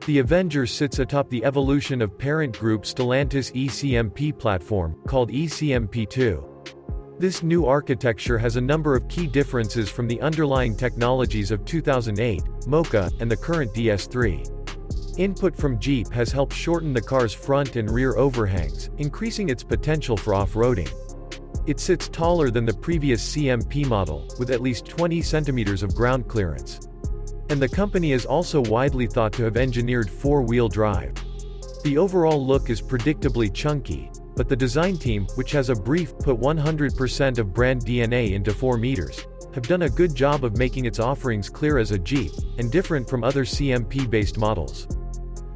The Avenger sits atop the evolution of parent group Stellantis ECMP platform, called ECMP2. This new architecture has a number of key differences from the underlying technologies of 2008, Mocha, and the current DS3. Input from Jeep has helped shorten the car's front and rear overhangs, increasing its potential for off-roading. It sits taller than the previous CMP model, with at least 20 centimeters of ground clearance. And the company is also widely thought to have engineered four-wheel drive. The overall look is predictably chunky, but the design team, which has a brief, put 100% of brand DNA into 4 meters, have done a good job of making its offerings clear as a Jeep, and different from other CMP-based models.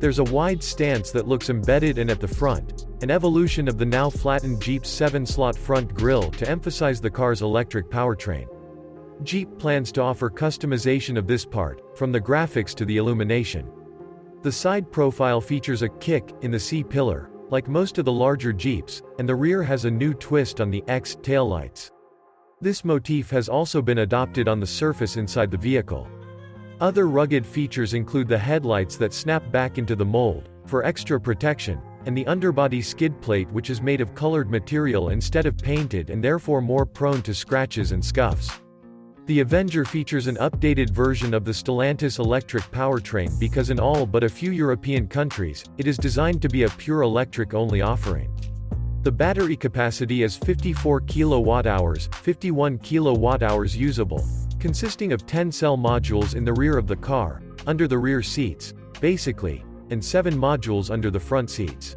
There's a wide stance that looks embedded and at the front, an evolution of the now flattened Jeep's 7-slot front grille to emphasize the car's electric powertrain. Jeep plans to offer customization of this part, from the graphics to the illumination. The side profile features a kick in the C-pillar, like most of the larger Jeeps, and the rear has a new twist on the X taillights. This motif has also been adopted on the surface inside the vehicle. Other rugged features include the headlights that snap back into the mold, for extra protection, and the underbody skid plate, which is made of colored material instead of painted and therefore more prone to scratches and scuffs. The Avenger features an updated version of the Stellantis electric powertrain because in all but a few European countries, it is designed to be a pure electric-only offering. The battery capacity is 54 kWh, 51 kWh usable, consisting of 10 cell modules in the rear of the car, under the rear seats, basically, and 7 modules under the front seats.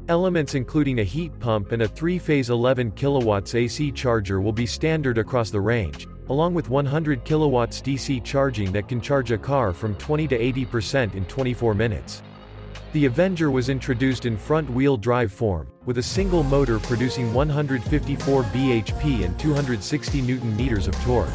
Elements including a heat pump and a 3-phase 11 kW AC charger will be standard across the range, along with 100 kW DC charging that can charge a car from 20 to 80% in 24 minutes. The Avenger was introduced in front-wheel drive form, with a single motor producing 154 bhp and 260 Nm of torque.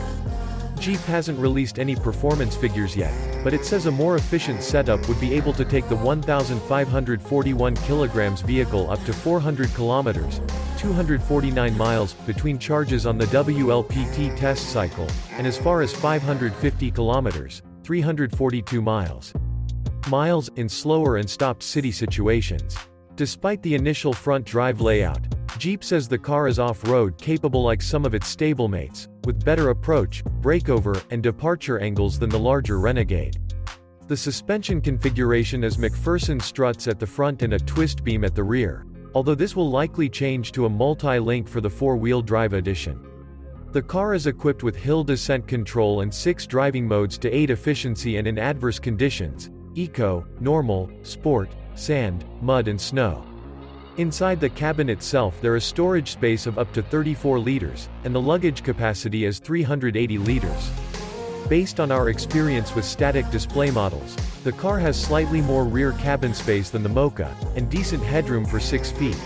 Jeep hasn't released any performance figures yet, but it says a more efficient setup would be able to take the 1,541 kg vehicle up to 400 kilometers, 249 miles, between charges on the WLTP test cycle, and as far as 550 kilometers, 342 miles, in slower and stopped city situations. Despite the initial front drive layout, Jeep says the car is off-road capable like some of its stablemates, with better approach, breakover, and departure angles than the larger Renegade. The suspension configuration is McPherson struts at the front and a twist beam at the rear, although this will likely change to a multi-link for the four-wheel drive edition. The car is equipped with hill descent control and 6 driving modes to aid efficiency and in adverse conditions: Eco, Normal, Sport, Sand, Mud and Snow. Inside the cabin itself there is storage space of up to 34 liters, and the luggage capacity is 380 liters. Based on our experience with static display models, the car has slightly more rear cabin space than the Mocha, and decent headroom for 6 feet,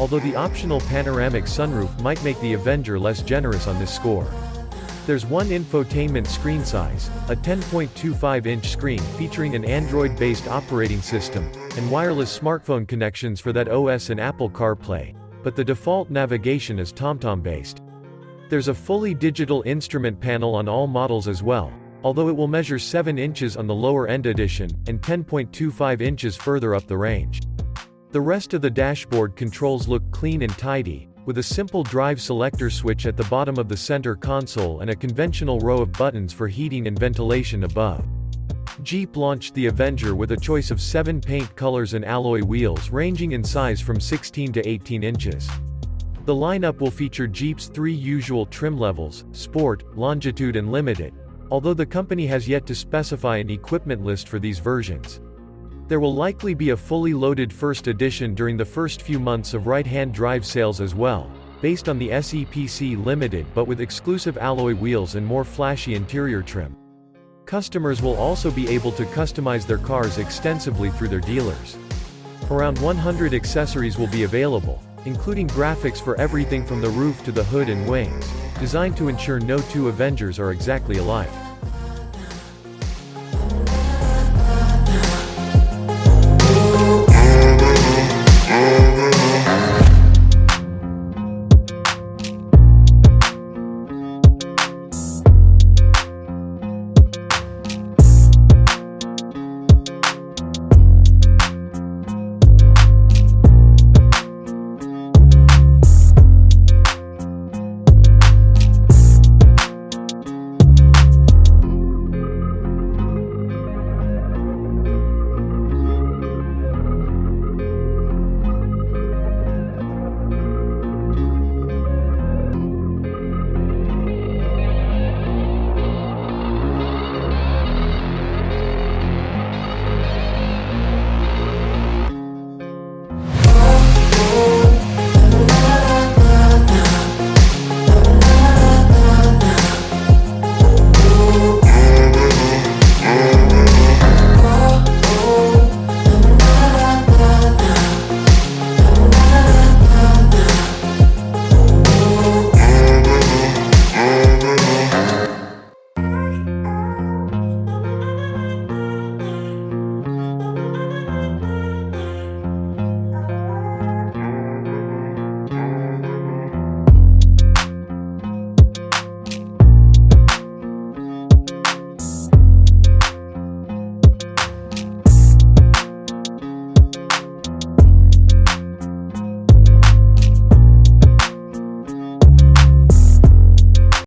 although the optional panoramic sunroof might make the Avenger less generous on this score. There's one infotainment screen size, a 10.25-inch screen featuring an Android-based operating system, and wireless smartphone connections for that OS and Apple CarPlay, but the default navigation is TomTom-based. There's a fully digital instrument panel on all models as well, although it will measure 7 inches on the lower-end edition, and 10.25 inches further up the range. The rest of the dashboard controls look clean and tidy, with a simple drive selector switch at the bottom of the center console and a conventional row of buttons for heating and ventilation above. Jeep launched the Avenger with a choice of 7 paint colors and alloy wheels ranging in size from 16 to 18 inches. The lineup will feature Jeep's 3 usual trim levels: Sport, Longitude and Limited, although the company has yet to specify an equipment list for these versions. There will likely be a fully loaded first edition during the first few months of right-hand drive sales as well, based on the SEPC Limited but with exclusive alloy wheels and more flashy interior trim. Customers will also be able to customize their cars extensively through their dealers. Around 100 accessories will be available, including graphics for everything from the roof to the hood and wings, designed to ensure no two Avengers are exactly alike.